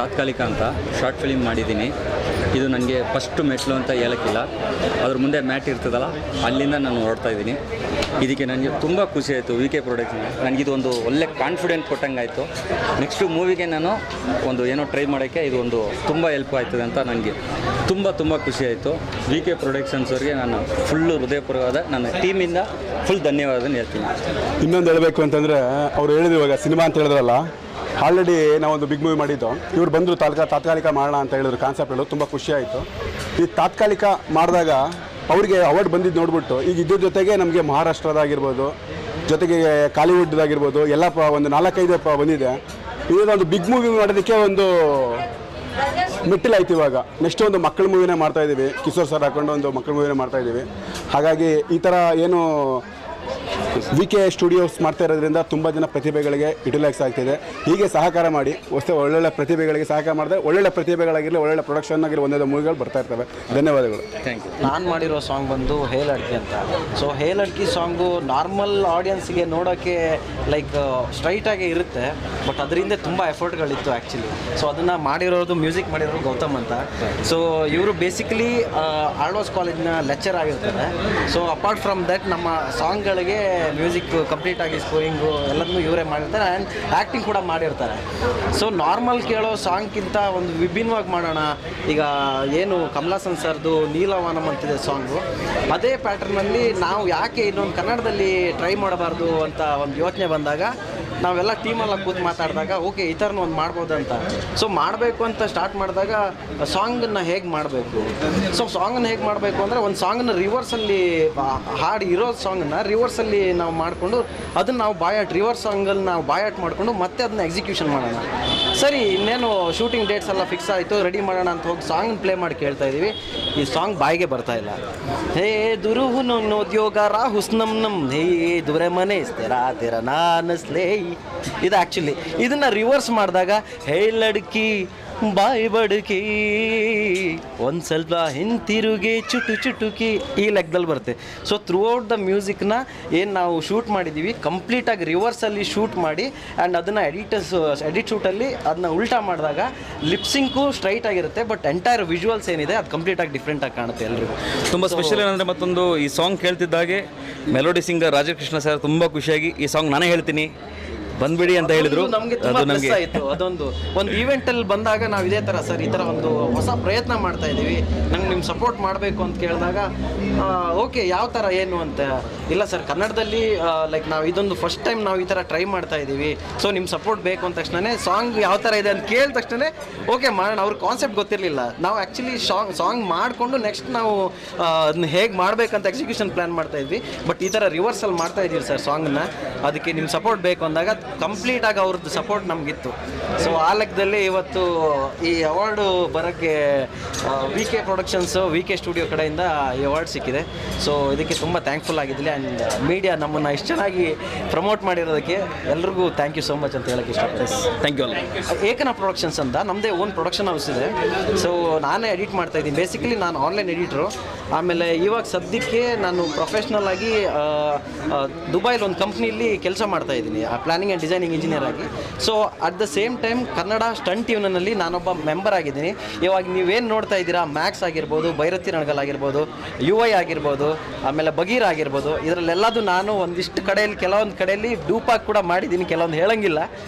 ತಾತ್ಕಾಲಿಕ ಅಂತ short film ಮಾಡಿದ್ದೀನಿ. ಇದು ನನಗೆ ಫಸ್ಟ್ ಮೆಟ್ಲು ಅಂತ ಹೇಳೋಕ್ಕಿಲ್ಲ, ಅದ್ರ ಮುಂದೆ ಮ್ಯಾಟ್ ಇರ್ತದಲ್ಲ ಅಲ್ಲಿಂದ ನಾನು ಹೊರಡ್ತಾ ಇದ್ದೀನಿ. ಇದಕ್ಕೆ ನನಗೆ ತುಂಬ ಖುಷಿ ಆಯಿತು. ವಿ ಕೆ ಪ್ರೊಡಕ್ಷನ್ ನನಗಿದು ಒಂದು ಒಳ್ಳೆ ಕಾನ್ಫಿಡೆಂಟ್ ಕೊಟ್ಟಂಗಾಯಿತು. ನೆಕ್ಸ್ಟು ಮೂವಿಗೆ ನಾನು ಒಂದು ಏನೋ ಟ್ರೈ ಮಾಡೋಕ್ಕೆ ಇದು ಒಂದು ತುಂಬ ಹೆಲ್ಪ್ ಆಯ್ತದೆ ಅಂತ ನನಗೆ ತುಂಬ ಖುಷಿ ಆಯಿತು. ವಿ ಕೆ ಪ್ರೊಡಕ್ಷನ್ಸ್ ಅವ್ರಿಗೆ ನಾನು ಫುಲ್ಲು ಹೃದಯಪೂರ್ವಕವಾದ ನನ್ನ ಟೀಮಿಂದ ಫುಲ್ ಧನ್ಯವಾದನ ಹೇಳ್ತೀನಿ. ಇನ್ನೊಂದು ಹೇಳಬೇಕು ಅಂತಂದರೆ ಅವ್ರು ಹೇಳಿದ್ರು ಇವಾಗ ಸಿನಿಮಾ ಅಂತ ಹೇಳಿದ್ರಲ್ಲ, ಆಲ್ರೆಡಿ ನಾವೊಂದು ಬಿಗ್ ಮೂವಿ ಮಾಡಿದ್ದು, ಇವ್ರು ಬಂದರು ತಾತ್ಕಾಲಿಕ ಮಾಡೋಣ ಅಂತ ಹೇಳಿದ್ರು. ಕಾನ್ಸೆಪ್ಟ್ ಹೇಳೋದು ತುಂಬ ಖುಷಿ ಆಯಿತು. ಈ ತಾತ್ಕಾಲಿಕ ಮಾಡಿದಾಗ ಅವ್ರಿಗೆ ಅವಾರ್ಡ್ ಬಂದಿದ್ದು ನೋಡ್ಬಿಟ್ಟು ಈಗ ಇದ್ರ ಜೊತೆಗೆ ನಮಗೆ ಮಹಾರಾಷ್ಟ್ರದಾಗಿರ್ಬೋದು, ಜೊತೆಗೆ ಕಾಲಿವುಡ್ದಾಗಿರ್ಬೋದು ಎಲ್ಲ ಒಂದು 4-5 ಬಂದಿದೆ. ಇದೊಂದು ಬಿಗ್ ಮೂವಿ ಮಾಡೋದಕ್ಕೆ ಒಂದು ಮೆಟ್ಟಿಲಾಯ್ತು. ಇವಾಗ ನೆಕ್ಸ್ಟ್ ಒಂದು ಮಕ್ಕಳ ಮೂವಿನೇ ಮಾಡ್ತಾಯಿದ್ದೀವಿ, ಕಿಶೋರ್ ಸರ್ ಹಾಕೊಂಡು ಒಂದು ಮಕ್ಕಳ ಮೂವಿನೇ ಮಾಡ್ತಾಯಿದ್ದೀವಿ. ಹಾಗಾಗಿ ಈ ಥರ ಏನು ವಿ ಕೆ ಸ್ಟುಡಿಯೋಸ್ ಮಾಡ್ತಾ ಇರೋದ್ರಿಂದ ತುಂಬ ಜನ ಪ್ರತಿಭೆಗಳಿಗೆ ಯುಟಿಲೈಸ್ ಆಗ್ತಿದೆ. ಹೀಗೆ ಸಹಕಾರ ಮಾಡಿ ಒಳ್ಳೊಳ್ಳೆ ಪ್ರತಿಭೆಗಳಿಗೆ ಸಹಕಾರ ಮಾಡಿದ್ರೆ ಒಳ್ಳೊಳ್ಳೆ ಪ್ರತಿಭೆಗಳಾಗಿರಲಿ, ಒಳ್ಳೊಳ್ಳೆ ಪ್ರೊಡಕ್ಷನ್ ಆಗಿರಲಿ, ಒಂದೊಂದು ಮೂವಿಗಳು ಬರ್ತಾ ಇರ್ತವೆ. ಧನ್ಯವಾದಗಳು. Thank you. ನಾನು ಮಾಡಿರೋ ಸಾಂಗ್ ಬಂದು ಹೇ ಲಡ್ಕಿ ಅಂತ. So hey Ladki song normal ಆಡಿಯನ್ಸ್ಗೆ ನೋಡೋಕ್ಕೆ ಲೈಕ್ ಸ್ಟ್ರೈಟಾಗಿ ಇರುತ್ತೆ, ಬಟ್ ಅದರಿಂದ ತುಂಬ ಎಫರ್ಟ್ಗಳಿತ್ತು ಆ್ಯಕ್ಚುಲಿ. ಸೊ ಅದನ್ನು ಮಾಡಿರೋದು ಮ್ಯೂಸಿಕ್ ಮಾಡಿರೋದು ಗೌತಮ್ ಅಂತ. ಸೊ ಇವರು ಬೇಸಿಕಲಿ ಆಳ್ವಾಸ್ ಕಾಲೇಜ್ನ ಲೆಕ್ಚರ್ ಆಗಿರ್ತಾರೆ. ಸೊ ಅಪಾರ್ಟ್ ಫ್ರಮ್ ದಟ್ ನಮ್ಮ ಸಾಂಗ್ಗಳಿಗೆ ಮ್ಯೂಸಿಕ್ ಕಂಪ್ಲೀಟಾಗಿ ಸ್ಕೋರಿಂಗು ಎಲ್ಲದನ್ನೂ ಇವರೇ ಮಾಡಿರ್ತಾರೆ ಆ್ಯಂಡ್ ಆ್ಯಕ್ಟಿಂಗ್ ಕೂಡ ಮಾಡಿರ್ತಾರೆ. ಸೊ ನಾರ್ಮಲ್ ಕೇಳೋ ಸಾಂಗ್ಗಿಂತ ಒಂದು ವಿಭಿನ್ನವಾಗಿ ಮಾಡೋಣ. ಈಗ ಏನು ಕಮಲಾಸನ್ ಸರ್ದು ನೀಲವಾನಂ ಅಂತಿದೆ ಸಾಂಗು, ಅದೇ ಪ್ಯಾಟರ್ನಲ್ಲಿ ನಾವು ಯಾಕೆ ಇನ್ನೊಂದು ಕನ್ನಡದಲ್ಲಿ ಟ್ರೈ ಮಾಡಬಾರ್ದು ಅಂತ ಒಂದು ಯೋಚನೆ ಬಂದಾಗ ನಾವೆಲ್ಲ ಟೀಮೆಲ್ಲ ಕೂತು ಮಾತಾಡಿದಾಗ ಓಕೆ ಈ ಥರನೂ ಒಂದು ಮಾಡ್ಬೋದು ಅಂತ. ಸೊ ಮಾಡಬೇಕು ಅಂತ ಸ್ಟಾರ್ಟ್ ಮಾಡಿದಾಗ ಸಾಂಗನ್ನು ಹೇಗೆ ಮಾಡಬೇಕು, ಸೊ ಸಾಂಗನ್ನು ಹೇಗೆ ಮಾಡಬೇಕು ಅಂದರೆ ಒಂದು ಸಾಂಗನ್ನು ರಿವರ್ಸಲ್ಲಿ ಹಾಡು ಇರೋ ಸಾಂಗನ್ನು ರಿವರ್ಸಲ್ಲಿ ನಾವು ಮಾಡಿಕೊಂಡು ಅದನ್ನು ನಾವು ರಿವರ್ಸ್ ಸಾಂಗಲ್ಲಿ ನಾವು ಬಾಯಾಟ್ ಮಾಡಿಕೊಂಡು ಮತ್ತೆ ಅದನ್ನ ಎಕ್ಸಿಕ್ಯೂಷನ್ ಮಾಡೋಣ. ಸರಿ ಇನ್ನೇನು ಶೂಟಿಂಗ್ ಡೇಟ್ಸ್ ಎಲ್ಲ ಫಿಕ್ಸ್ ಆಯಿತು, ರೆಡಿ ಮಾಡೋಣ ಅಂತ ಹೋಗಿ ಸಾಂಗ್ ಪ್ಲೇ ಮಾಡಿ ಕೇಳ್ತಾ ಇದ್ದೀವಿ. ಈ ಸಾಂಗ್ ಬಾಯಿಗೆ ಬರ್ತಾ ಇಲ್ಲ. ಹೇ ದುರುಹು ನೋದ್ಯೋಗ ರಾ ಹುಸ್ನಮ್ ನಮ್ ಹೇ ದುರೆ ಮನೆ ತೆರಾ ತೆರ ನಾನಸ್ಲೇ. ಇದು ಆ್ಯಕ್ಚುಲಿ ಇದನ್ನು ರಿವರ್ಸ್ ಮಾಡಿದಾಗ ಹೇ ಲಡ್ಕಿ ಬಾಯಿ ಬಡ್ಕಿ ಒಂದು ಸ್ವಲ್ಪ ಹಿಂತಿರುಗಿ ಚುಟುಕಿ ಈ ಲೆಕ್ಕದಲ್ಲಿ ಬರುತ್ತೆ. ಸೊ ಥ್ರೂ ಔಟ್ ದ ಮ್ಯೂಸಿಕ್ನ ಏನು ನಾವು ಶೂಟ್ ಮಾಡಿದ್ದೀವಿ ಕಂಪ್ಲೀಟಾಗಿ ರಿವರ್ಸಲ್ಲಿ ಶೂಟ್ ಮಾಡಿ ಆ್ಯಂಡ್ ಅದನ್ನು ಎಡಿಟ್ ಶೂಟಲ್ಲಿ ಅದನ್ನ ಉಲ್ಟಾ ಮಾಡಿದಾಗ ಲಿಪ್ಸಿಂಕು ಸ್ಟ್ರೈಟ್ ಆಗಿರುತ್ತೆ, ಬಟ್ ಎಂಟೈರ್ ವಿಜುವಲ್ಸ್ ಏನಿದೆ ಅದು ಕಂಪ್ಲೀಟಾಗಿ ಡಿಫ್ರೆಂಟಾಗಿ ಕಾಣುತ್ತೆ ಎಲ್ರಿಗೂ. ತುಂಬ ಸ್ಪೆಷಲ್ ಏನಂದರೆ ಮತ್ತೊಂದು ಈ ಸಾಂಗ್ ಕೇಳ್ತಿದ್ದಾಗೆ melody singer Rajesh Krishna sir ತುಂಬ ಖುಷಿಯಾಗಿ ಈ ಸಾಂಗ್ ನಾನೇ ಹೇಳ್ತೀನಿ ಬಂದ್ಬಿಡಿ ಅಂತ ಹೇಳಿದ್ರು. ನಮಗೆ ತುಂಬ ಪ್ಲಸ್ ಆಯಿತು. ಅದೊಂದು ಈವೆಂಟಲ್ಲಿ ಬಂದಾಗ ನಾವು ಇದೇ ಥರ ಸರ್ ಈ ಥರ ಒಂದು ಹೊಸ ಪ್ರಯತ್ನ ಮಾಡ್ತಾ ಇದ್ದೀವಿ, ನಂಗೆ ನಿಮ್ಮ ಸಪೋರ್ಟ್ ಮಾಡಬೇಕು ಅಂತ ಕೇಳಿದಾಗ ಓಕೆ ಯಾವ ಥರ ಏನು ಅಂತ. ಇಲ್ಲ ಸರ್ ಕನ್ನಡದಲ್ಲಿ ಲೈಕ್ ನಾವು ಇದೊಂದು ಫಸ್ಟ್ ಟೈಮ್ ನಾವು ಈ ಥರ ಟ್ರೈ ಮಾಡ್ತಾ ಇದ್ದೀವಿ, ಸೊ ನಿಮ್ಮ ಸಪೋರ್ಟ್ ಬೇಕು ಅಂದ ತಕ್ಷಣ ಸಾಂಗ್ ಯಾವ ಥರ ಇದೆ ಅಂತ ಕೇಳಿದ ತಕ್ಷಣ ಓಕೆ ಮಾಡೋಣ. ಅವ್ರ ಕಾನ್ಸೆಪ್ಟ್ ಗೊತ್ತಿರಲಿಲ್ಲ. ನಾವು ಆ್ಯಕ್ಚುಲಿ ಸಾಂಗ್ ಮಾಡಿಕೊಂಡು ನೆಕ್ಸ್ಟ್ ನಾವು ಅದನ್ನ ಹೇಗೆ ಮಾಡಬೇಕಂತ ಎಕ್ಸಿಕ್ಯೂಷನ್ ಪ್ಲ್ಯಾನ್ ಮಾಡ್ತಾ ಇದ್ವಿ, ಬಟ್ ಈ ಥರ ರಿವರ್ಸಲ್ಲಿ ಮಾಡ್ತಾ ಇದ್ದೀವಿ ಸರ್ ಸಾಂಗನ್ನ. ಅದಕ್ಕೆ ನಿಮ್ಮ ಸಪೋರ್ಟ್ ಬೇಕು ಅಂದಾಗ ಕಂಪ್ಲೀಟಾಗಿ ಅವ್ರದ್ದು ಸಪೋರ್ಟ್ ನಮಗಿತ್ತು. ಸೊ ಆ ಲೆಕ್ಕದಲ್ಲಿ ಇವತ್ತು ಈ ಅವಾರ್ಡು ಬರೋಕ್ಕೆ V K productions V K studio ಕಡೆಯಿಂದ ಈ ಅವಾರ್ಡ್ ಸಿಕ್ಕಿದೆ. ಸೊ ಇದಕ್ಕೆ ತುಂಬ ಥ್ಯಾಂಕ್ಫುಲ್ ಆಗಿದ್ದಿಲ್ಲ. ಆ್ಯಂಡ್ ಮೀಡಿಯಾ ನಮ್ಮನ್ನು ಇಷ್ಟು ಚೆನ್ನಾಗಿ ಪ್ರಮೋಟ್ ಮಾಡಿರೋದಕ್ಕೆ ಎಲ್ರಿಗೂ ಥ್ಯಾಂಕ್ ಯು ಸೋ ಮಚ್ ಅಂತ ಹೇಳೋಕ್ಕೆ ಇಷ್ಟಪಡ್ತೀನಿ. Thank you. ಏಕನಾ ಪ್ರೊಡಕ್ಷನ್ಸ್ ಅಂತ ನಮ್ಮದೇ ಓನ್ ಪ್ರೊಡಕ್ಷನ್ ಹೌಸ್ ಇದೆ. ಸೊ ನಾನೇ ಎಡಿಟ್ ಮಾಡ್ತಾಯಿದ್ದೀನಿ. ಬೇಸಿಕಲಿ ನಾನು ಆನ್ಲೈನ್ ಎಡಿಟ್ರು. ಆಮೇಲೆ ಇವಾಗ ಸದ್ಯಕ್ಕೆ ನಾನು ಪ್ರೊಫೆಷ್ನಲ್ ಆಗಿ ದುಬೈಲಿ ಒಂದು ಕಂಪ್ನಿಯಲ್ಲಿ ಕೆಲಸ ಮಾಡ್ತಾಯಿದ್ದೀನಿ ಪ್ಲಾನಿಂಗ್ ಆ್ಯಂಡ್ ಡಿಸೈನಿಂಗ್ ಇಂಜಿನಿಯರ್ ಆಗಿ. So at the same time Kannada stunt ಯೂನಿಯನಲ್ಲಿ ನಾನೊಬ್ಬ ಮೆಂಬರ್ ಆಗಿದ್ದೀನಿ. ಇವಾಗ ನೀವೇನು ನೋಡ್ತಾ ಇದ್ದೀರಾ ಮ್ಯಾಕ್ಸ್ ಆಗಿರ್ಬೋದು, ಭೈರತಿ ರಣಗಲ್ ಆಗಿರ್ಬೋದು, UI ಆಗಿರ್ಬೋದು, ಆಮೇಲೆ ಬಗೀರ್ ಆಗಿರ್ಬೋದು, ಇದರಲ್ಲೆಲ್ಲದು ನಾನು ಒಂದಿಷ್ಟು ಕಡೆಯಲ್ಲಿ ಕೆಲವೊಂದು ಕಡೆಯಲ್ಲಿ ಡೂಪಾಗಿ ಕೂಡ ಮಾಡಿದ್ದೀನಿ. ಕೆಲವೊಂದು ಹೇಳಂಗಿಲ್ಲ,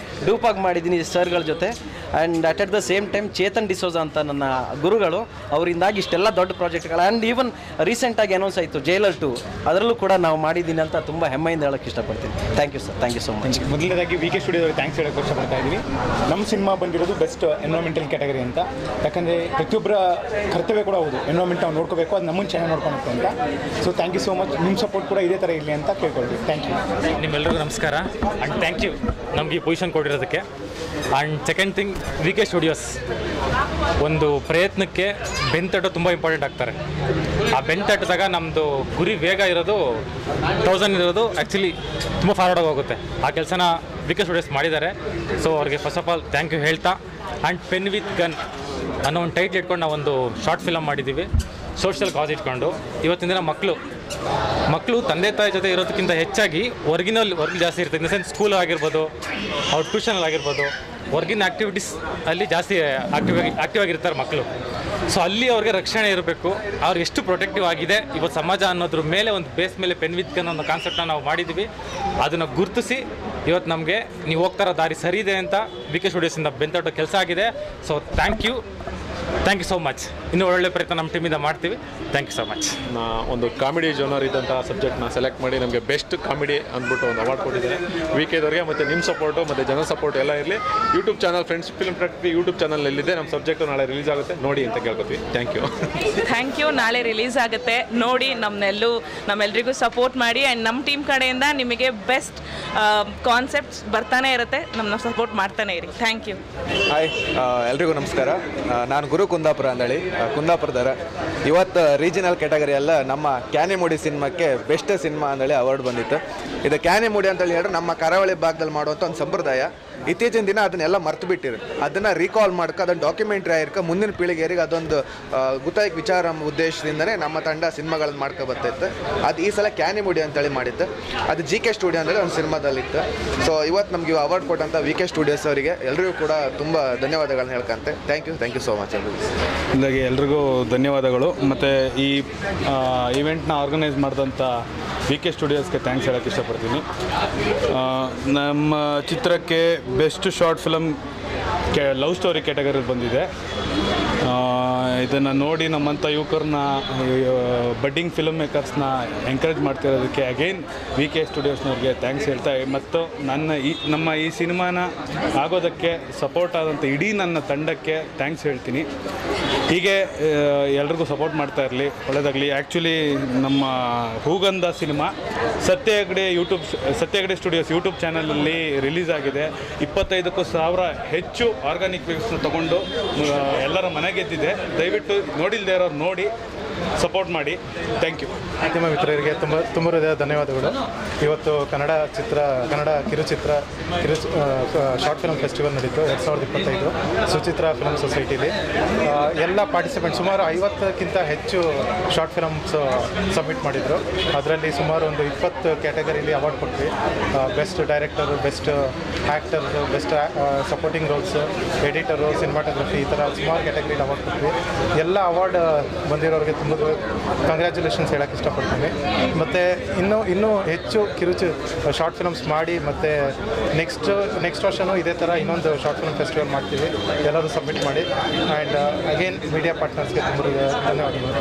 ಡೂಪಾಗಿ ಮಾಡಿದ್ದೀನಿ ಸರ್ಗಳ ಜೊತೆ. And at the same time Chetan D'Souza ಅಂತ ನನ್ನ ಗುರುಗಳು, ಅವರಿಂದಾಗಿ ಇಷ್ಟೆಲ್ಲ ದೊಡ್ಡ ಪ್ರಾಜೆಕ್ಟ್ಗಳು ಆ್ಯಂಡ್ ಈವನ್ ರೀಸೆಂಟಾಗಿ ಅನೌನ್ಸ್ ಆಯಿತು ಜೈಲರ್ 2, ಅದರಲ್ಲೂ ಕೂಡ ನಾವು ಮಾಡಿದ್ದೀನಿ ಅಂತ ತುಂಬ ಹೆಮ್ಮೆಯಿಂದ ಹೇಳೋಕ್ಕೆ ಇಷ್ಟಪಡ್ತೀನಿ. Thank you sir, thank you so much. ಮೊದಲನೇದಾಗಿ ವಿ ಕೆ ಸ್ಟುಡಿಯೋದವ್ರಿಗೆ ಥ್ಯಾಂಕ್ಸ್ ಹೇಳೋಕ್ಕೆ ಇಷ್ಟಪಡ್ತಾ ಇದ್ದೀವಿ. ನಮ್ಮ ಸಿನಿಮಾ ಬಂದಿರೋದು ಬೆಸ್ಟ್ ಎನ್ವೈರ್ಮೆಂಟಲ್ ಕ್ಯಾಟಗರಿ ಅಂತ. ಯಾಕಂದರೆ ಪ್ರತಿಯೊಬ್ಬರ ಕರ್ತವ್ಯ ಕೂಡ ಹೌದು, ಎನ್ವೈರ್ಮೆಂಟ್ ನಾವು ನೋಡ್ಕೋಬೇಕು, ಅದು ನಮ್ಮನ್ನು ಚೆನ್ನಾಗಿ ನೋಡ್ಕೊಳುತ್ತೆ ಅಂತ. So thank you so much. ನಿಮ್ಮ ಸಪೋರ್ಟ್ ಕೂಡ ಇದೇ ಥರ ಇರಲಿ ಅಂತ ಕೇಳ್ಕೊಳ್ತೀವಿ. Thank you. ನಿಮ್ಮೆಲ್ಲರಿಗೂ ನಮಸ್ಕಾರ ಆ್ಯಂಡ್ ಥ್ಯಾಂಕ್ ಯು ನಮಗೆ ಈ ಪೊಸಿಷನ್ ಕೊಟ್ಟಿರೋದಕ್ಕೆ. And second thing, V K studios ಒಂದು ಪ್ರಯತ್ನಕ್ಕೆ ಬೆಂತಟ್ಟು ತುಂಬ ಇಂಪಾರ್ಟೆಂಟ್ ಆಗ್ತಾರೆ. ಆ ಬೆಂತಟ್ಟಿದಾಗ ನಮ್ಮದು ಗುರಿ ವೇಗ ಇರೋದು 1000 ಇರೋದು ಆ್ಯಕ್ಚುಲಿ ತುಂಬ ಫಾರ್ವರ್ಡ್ ಹೋಗುತ್ತೆ. ಆ ಕೆಲಸನ ವಿ ಕೆ ಸ್ಟುಡಿಯೋಸ್ ಮಾಡಿದ್ದಾರೆ. ಸೊ ಅವ್ರಿಗೆ first of all thank you ಹೇಳ್ತಾ, ಆ್ಯಂಡ್ ಪೆನ್ ವಿತ್ ಗನ್ ಅನ್ನೋ ಒಂದು ಟೈಟ್ಲ್ ಇಟ್ಕೊಂಡು ನಾವೊಂದು ಶಾರ್ಟ್ ಫಿಲಮ್ ಮಾಡಿದ್ದೀವಿ, ಸೋಷಿಯಲ್ ಕಾಸ್ ಇಟ್ಕೊಂಡು. ಇವತ್ತಿನ ದಿನ ಮಕ್ಕಳು ತಂದೆ ತಾಯಿ ಜೊತೆ ಇರೋದಕ್ಕಿಂತ ಹೆಚ್ಚಾಗಿ ಹೊರಗಿನಲ್ಲಿ ಜಾಸ್ತಿ ಇರ್ತದೆ. ಇನ್ ದ ಸೆನ್ಸ್ ಸ್ಕೂಲ್ ಆಗಿರ್ಬೋದು, ಅವ್ರ ಟ್ಯೂಷನಲ್ಲಿ ಆಗಿರ್ಬೋದು, ಹೊರಗಿನ ಆ್ಯಕ್ಟಿವಿಟೀಸ್ ಅಲ್ಲಿ ಜಾಸ್ತಿ ಆಕ್ಟಿವ್ ಆಗಿರ್ತಾರೆ ಮಕ್ಕಳು. ಸೊ ಅಲ್ಲಿ ಅವ್ರಿಗೆ ರಕ್ಷಣೆ ಇರಬೇಕು. ಅವ್ರು ಎಷ್ಟು ಪ್ರೊಟೆಕ್ಟಿವ್ ಆಗಿದೆ ಇವತ್ತು ಸಮಾಜ ಅನ್ನೋದ್ರ ಮೇಲೆ ಒಂದು ಬೇಸ್ ಮೇಲೆ ಪೆನ್ ವಿತ್ ಗನ್ ಅನ್ನೋ ಕಾನ್ಸೆಪ್ಟನ್ನ ನಾವು ಮಾಡಿದ್ದೀವಿ. ಅದನ್ನು ಗುರುತಿಸಿ ಇವತ್ತು ನಮಗೆ ನೀವು ಹೋಗ್ತಾರ ದಾರಿ ಸರಿ ಇದೆ ಅಂತ VK ಸ್ಟುಡಿಯೋಸಿಂದ ಬೆಂತೊಡ್ಡ ಕೆಲಸ ಆಗಿದೆ. So thank you so much. ಇನ್ನೂ ಒಳ್ಳೆ ಪ್ರಯತ್ನ ನಮ್ಮ ಟೀಮಿಂದ ಮಾಡ್ತೀವಿ. Thank you so much. ಒಂದು ಕಾಮಿಡಿ ಜೋನರ್ ಇದ್ದಂಥ ಸಬ್ಜೆಕ್ಟ್ನ ಸೆಲೆಕ್ಟ್ ಮಾಡಿ ನಮಗೆ ಬೆಸ್ಟ್ ಕಾಮಿಡಿ ಅಂದ್ಬಿಟ್ಟು ಒಂದು ಅವಾರ್ಡ್ ಕೊಟ್ಟಿದ್ದಾರೆ VKದವ್ರಿಗೆ. ಮತ್ತು ನಿಮ್ಮ ಸಪೋರ್ಟು ಮತ್ತು ಜನ ಸಪೋರ್ಟ್ ಎಲ್ಲ ಇರಲಿ. YouTube channel friends film factory YouTube channel ಎಲ್ಲಿದೆ, ನಮ್ಮ ಸಬ್ಜೆಕ್ಟು ನಾಳೆ ರಿಲೀಸ್ ಆಗುತ್ತೆ, ನೋಡಿ ಅಂತ ಕೇಳ್ಕೊತೀವಿ. Thank you. ನಾಳೆ ರಿಲೀಸ್ ಆಗುತ್ತೆ, ನೋಡಿ ನಮ್ಮೆಲ್ಲರಿಗೂ ಸಪೋರ್ಟ್ ಮಾಡಿ. ಆ್ಯಂಡ್ ನಮ್ಮ ಟೀಮ್ ಕಡೆಯಿಂದ ನಿಮಗೆ ಬೆಸ್ಟ್ ಕಾನ್ಸೆಪ್ಟ್ಸ್ ಬರ್ತಾನೆ ಇರುತ್ತೆ, ನಮ್ಮನ್ನ ಸಪೋರ್ಟ್ ಮಾಡ್ತಾನೆ ಇರಿ. Thank you. ಹಾಯ್, ಎಲ್ರಿಗೂ ನಮಸ್ಕಾರ. ನಾನು ಗುರು ಕುಂದಾಪುರ ಅಂದಳಿ, ಕುಂದಾಪುರದವರ. ಇವತ್ತು ರೀಜನಲ್ ಕ್ಯಾಟಗರಿ ಎಲ್ಲ ನಮ್ಮ ಕ್ಯಾನಿಮುಡಿ ಸಿನಿಮಾಕ್ಕೆ ಬೆಸ್ಟ್ ಸಿನಿಮಾ ಅಂದೇಳಿ ಅವಾರ್ಡ್ ಬಂದಿತ್ತು. ಇದು ಕ್ಯಾನಿಮುಡಿ ಅಂತೇಳಿ ಹೇಳಿದ್ರೆ ನಮ್ಮ ಕರಾವಳಿ ಭಾಗದಲ್ಲಿ ಮಾಡುವಂಥ ಒಂದು ಸಂಪ್ರದಾಯ. ಇತ್ತೀಚಿನ ದಿನ ಅದನ್ನೆಲ್ಲ ಮರ್ತು ಬಿಟ್ಟಿರು. ಅದನ್ನು ರೀಕಾಲ್ ಮಾಡ್ಕೊ ಅದನ್ನು ಡಾಕ್ಯುಮೆಂಟ್ರಿ ಆಗಿರ್ಕ ಮುಂದಿನ ಪೀಳಿಗೆಯರಿಗೆ ಅದೊಂದು ಗೊತ್ತಾಗಿ ವಿಚಾರ ಉದ್ದೇಶದಿಂದನೇ ನಮ್ಮ ತಂಡ ಸಿನಿಮಾಗಳನ್ನು ಮಾಡ್ಕೊ ಬರ್ತಾಯಿತ್ತು. ಅದು ಈ ಸಲ ಕ್ಯಾನಿಮುಡಿ ಅಂತೇಳಿ ಮಾಡಿತ್ತು. ಅದು GK ಸ್ಟುಡಿಯೋ ಅಂತೇಳಿ ಒಂದು ಸಿನಿಮಾದಲ್ಲಿತ್ತು. ಸೊ ಇವತ್ತು ನಮಗೆ ಅವಾರ್ಡ್ ಕೊಟ್ಟಂಥ VK ಸ್ಟುಡಿಯೋಸ್ ಅವರಿಗೆ ಎಲ್ರಿಗೂ ಕೂಡ ತುಂಬ ಧನ್ಯವಾದಗಳನ್ನ ಹೇಳ್ಕಂತೆ. ಥ್ಯಾಂಕ್ ಯು ಸೋ ಮಚ್ ಇದಾಗಿ ಎಲ್ರಿಗೂ ಧನ್ಯವಾದಗಳು. ಮತ್ತು ಈ ಇವೆಂಟ್ನ ಆರ್ಗನೈಸ್ ಮಾಡಿದಂಥ VK ಸ್ಟುಡಿಯೋಸ್ಗೆ ಥ್ಯಾಂಕ್ಸ್ ಹೇಳೋಕ್ಕೆ ಇಷ್ಟಪಡ್ತೀನಿ. ನಮ್ಮ ಚಿತ್ರಕ್ಕೆ best short film love story category ಬಂದಿದೆ. ಇದನ್ನು ನೋಡಿ ನಮ್ಮಂಥ ಯುವಕರನ್ನ, ಬಡ್ಡಿಂಗ್ ಫಿಲ್ಮ್ ಮೇಕರ್ಸ್ನ ಎಂಕರೇಜ್ ಮಾಡ್ತಿರೋದಕ್ಕೆ ಅಗೈನ್ VK ಸ್ಟುಡಿಯೋಸ್ನವ್ರಿಗೆ ಥ್ಯಾಂಕ್ಸ್ ಹೇಳ್ತಾ, ಮತ್ತು ನಮ್ಮ ಈ ಸಿನಿಮಾನ ಆಗೋದಕ್ಕೆ ಸಪೋರ್ಟ್ ಆದಂಥ ಇಡೀ ನನ್ನ ತಂಡಕ್ಕೆ ಥ್ಯಾಂಕ್ಸ್ ಹೇಳ್ತೀನಿ. ಹೀಗೆ ಎಲ್ರಿಗೂ ಸಪೋರ್ಟ್ ಮಾಡ್ತಾ ಇರಲಿ, ಒಳ್ಳೆಯದಾಗಲಿ. ಆ್ಯಕ್ಚುಲಿ ನಮ್ಮ ಹೂಗಂಧ ಸಿನಿಮಾ ಸತ್ಯ ಹೆಗ್ಡೆ ಸ್ಟುಡಿಯೋಸ್ ಯೂಟ್ಯೂಬ್ ಚಾನಲಲ್ಲಿ ರಿಲೀಸ್ ಆಗಿದೆ. 25,000 ಹೆಚ್ಚು ಆರ್ಗಾನಿಕ್ ವೇಸ್ಟ್ನ ತೊಗೊಂಡು ಎಲ್ಲರ ಮನೆ ಗೆದ್ದಿದೆ. ದಯವಿಟ್ಟು ನೋಡಿಲ್ಲದೆ ಇರೋರು ನೋಡಿ ಸಪೋರ್ಟ್ ಮಾಡಿ. Thank you. ಮಾಧ್ಯಮ ಮಿತ್ರರಿಗೆ ತುಂಬ ಹೃದಯ ಧನ್ಯವಾದಗಳು. ಇವತ್ತು ಕನ್ನಡ ಕಿರುಚಿತ್ರ ಶಾರ್ಟ್ ಫಿಲ್ಮ್ ಫೆಸ್ಟಿವಲ್ ನಡೀತು 2025 ಸುಚಿತ್ರ ಫಿಲ್ಮ್ ಸೊಸೈಟಿಲಿ. ಎಲ್ಲ ಪಾರ್ಟಿಸಿಪೆಂಟ್ ಸುಮಾರು 50ಕ್ಕಿಂತ ಹೆಚ್ಚು ಶಾರ್ಟ್ ಫಿಲ್ಮ್ಸ್ ಸಬ್ಮಿಟ್ ಮಾಡಿದರು. ಅದರಲ್ಲಿ ಸುಮಾರು ಒಂದು 20 ಕ್ಯಾಟಗರಿಲಿ ಅವಾರ್ಡ್ ಕೊಟ್ವಿ. Best director, best actors, best supporting roles, editor, cinematography, ಈ ಥರ ಸುಮಾರು ಕ್ಯಾಟಗರಿಲಿ ಅವಾರ್ಡ್ ಕೊಟ್ವಿ. ಎಲ್ಲ ಅವಾರ್ಡ್ ಬಂದಿರೋರಿಗೆ ತುಂಬ ಕಂಗ್ರ್ಯಾಚುಲೇಷನ್ಸ್ ಹೇಳೋಕ್ಕೆ ಇಷ್ಟಪಡ್ತೀನಿ. ಮತ್ತು ಇನ್ನೂ ಹೆಚ್ಚು ಶಾರ್ಟ್ ಫಿಲ್ಮ್ಸ್ ಮಾಡಿ, ಮತ್ತು ನೆಕ್ಸ್ಟ್ ವರ್ಷವೂ ಇದೇ ಥರ ಇನ್ನೊಂದು ಶಾರ್ಟ್ ಫಿಲ್ಮ್ ಫೆಸ್ಟಿವಲ್ ಮಾಡ್ತೀವಿ. ಎಲ್ಲರೂ ಸಬ್ಮಿಟ್ ಮಾಡಿ. ಆ್ಯಂಡ್ ಅಗೇನ್ ಮೀಡಿಯಾ ಪಾರ್ಟ್ನರ್ಸ್ಗೆ ತುಂಬ ಧನ್ಯವಾದಗಳು.